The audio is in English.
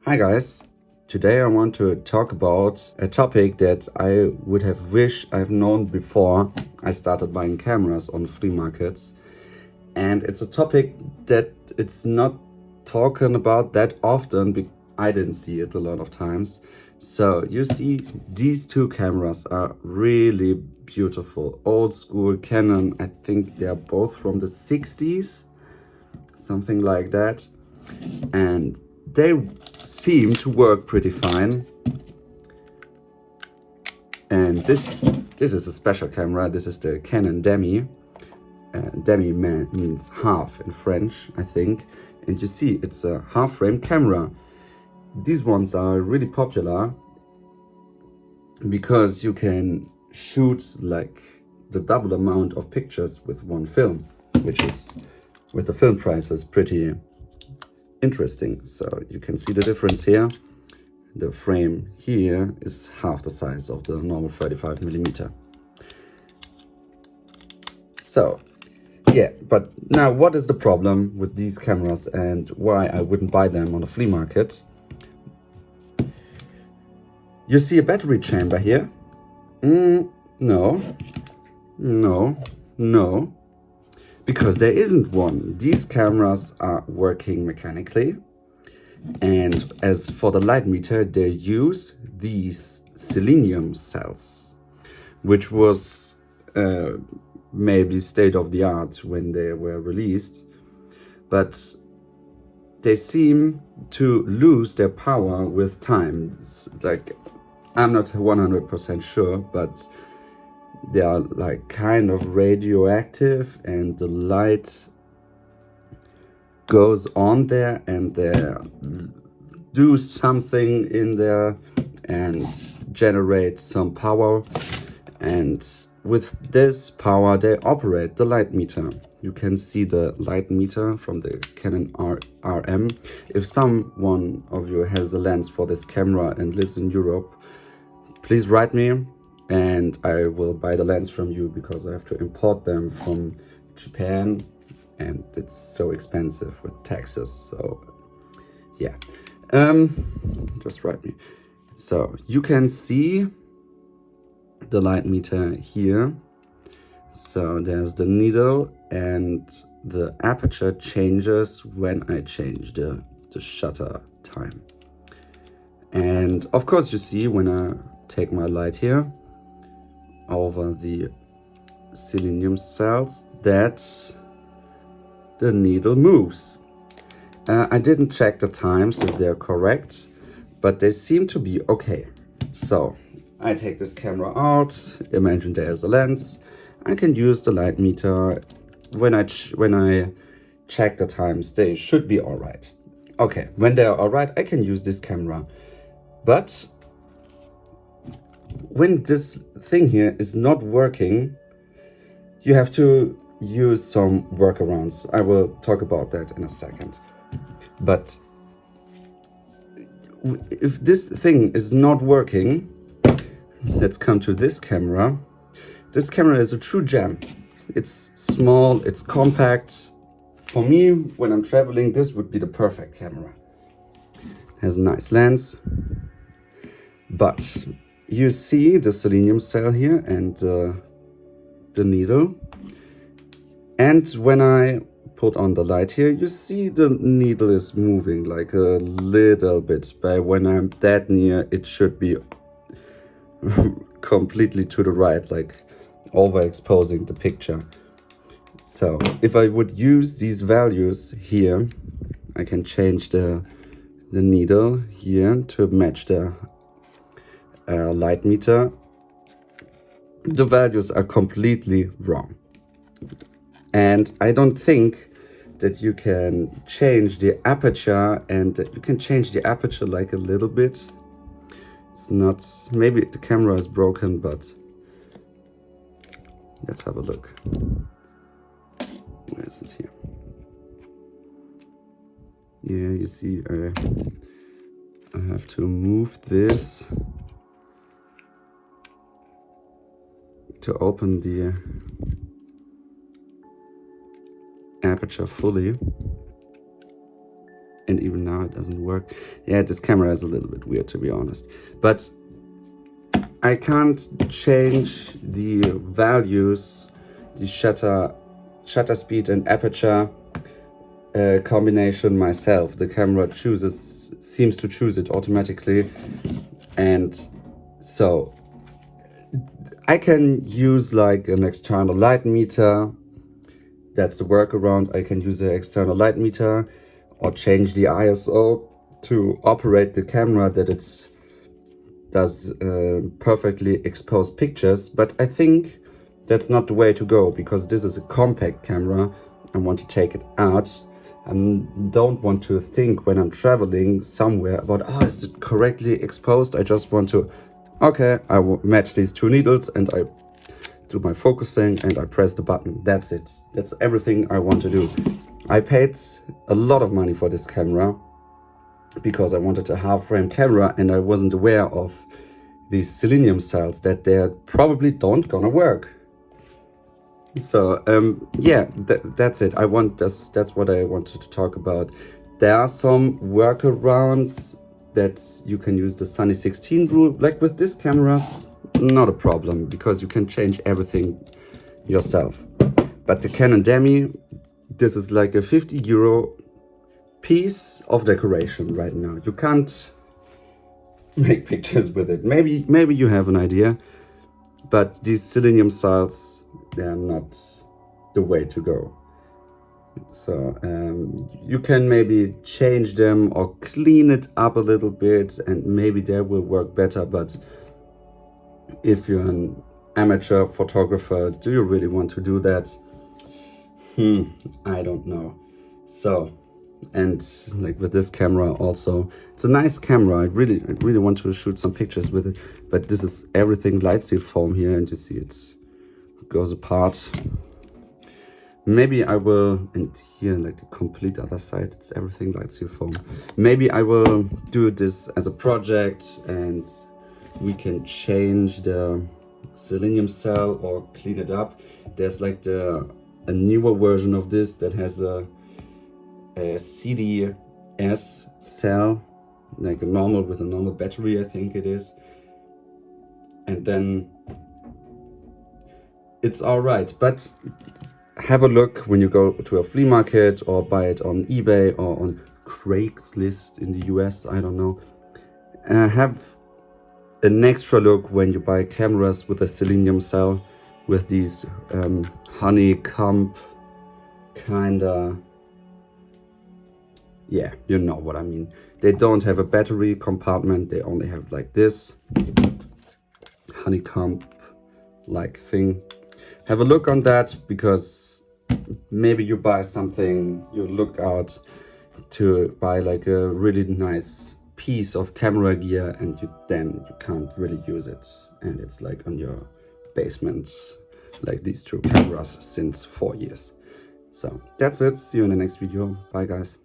Hi guys, today I want to talk about a topic that I would have wished I've known before I started buying cameras on flea markets. And it's a topic that it's not talking about that often. I didn't see it a lot of times. So you see, these two cameras are really beautiful. Old school Canon, I think they're both from the 60s, something like that. And they seem to work pretty fine. And this is a special camera. This is the Canon Demi. Demi means half in French, I think. And you see, it's a half frame camera. These ones are really popular because you can shoot like the double amount of pictures with one film, which is, with the film prices, pretty interesting. So you can see the difference here. The frame here is half the size of the normal 35mm. So yeah, but now what is the problem with these cameras and why I wouldn't buy them on a flea market? You see a battery chamber here? No, because there isn't one. These cameras are working mechanically. And as for the light meter, they use these selenium cells, which was maybe state of the art when they were released, but they seem to lose their power with time. It's like, I'm not 100% sure, but they are like kind of radioactive, and the light goes on there and they do something in there and generate some power, and with this power they operate the light meter. You can see the light meter from the Canon RM. If someone of you has a lens for this camera and lives in Europe, please write me and I will buy the lens from you, because I have to import them from Japan and it's so expensive with taxes. So yeah, just write me. So you can see the light meter here. So there's the needle, and the aperture changes when I change the shutter time. And of course you see, when I take my light here over the selenium cells, that the needle moves. I didn't check the times if they're correct, but they seem to be okay. So I take this camera out, imagine there's a lens. I can use the light meter. When I check the times, they should be all right. Okay, when they're all right, I can use this camera. But when this thing here is not working, you have to use some workarounds. I will talk about that in a second. But if this thing is not working, let's come to this camera. This camera is a true gem. It's small, it's compact. For me, when I'm traveling, this would be the perfect camera. Has a nice lens. But you see the selenium cell here and the needle. And when I put on the light here, you see the needle is moving like a little bit. But when I'm that near, it should be completely to the right, like overexposing the picture. So if I would use these values here, I can change the needle here to match the light meter. The values are completely wrong. And I don't think that you can change the aperture, and that you can change the aperture like a little bit. It's not, maybe the camera is broken, but let's have a look. Where is it here? Yeah, you see, I have to move this to open the aperture fully. and even now it doesn't work. Yeah, this camera is a little bit weird, to be honest, but I can't change the values, the shutter speed and aperture combination myself. The camera seems to choose it automatically, and so I can use like an external light meter. That's the workaround. I can use an external light meter or change the ISO to operate the camera that it does perfectly exposed pictures. But I think that's not the way to go, because this is a compact camera. I want to take it out. I don't want to think when I'm traveling somewhere about, oh, is it correctly exposed? I just want to, okay, I will match these two needles and I do my focusing and I press the button. That's it. That's everything I want to do. I paid a lot of money for this camera because I wanted a half-frame camera, and I wasn't aware of these selenium cells, that they're probably don't gonna work. So yeah, that's it. That's what I wanted to talk about. There are some workarounds that you can use the Sunny 16 rule, like with this cameras, not a problem, because you can change everything yourself. But the Canon Demi, this is like a 50 euro piece of decoration right now. You can't make pictures with it. Maybe you have an idea, but these selenium cells, they're not the way to go. So you can maybe change them or clean it up a little bit, and maybe they will work better. But if you're an amateur photographer, do you really want to do that? I don't know. So, and like with this camera also, it's a nice camera. I really want to shoot some pictures with it, but this is everything light seal foam here, and you see it goes apart. Maybe I will, and here like the complete other side, it's everything light seal foam. Maybe I will do this as a project, and we can change the selenium cell or clean it up. There's like a newer version of this that has a CDS cell, like a normal, with a normal battery, I think it is, and then it's all right. But have a look when you go to a flea market or buy it on eBay or on Craigslist in the US, I don't know. Have an extra look when you buy cameras with a selenium cell, with these honeycomb kinda, yeah, you know what I mean. They don't have a battery compartment, they only have like this honeycomb like thing. Have a look on that, because maybe you buy something, you look out to buy like a really nice piece of camera gear, and you can't really use it, and it's like on your basement, like these two cameras since 4 years. So that's it. See you in the next video. Bye guys.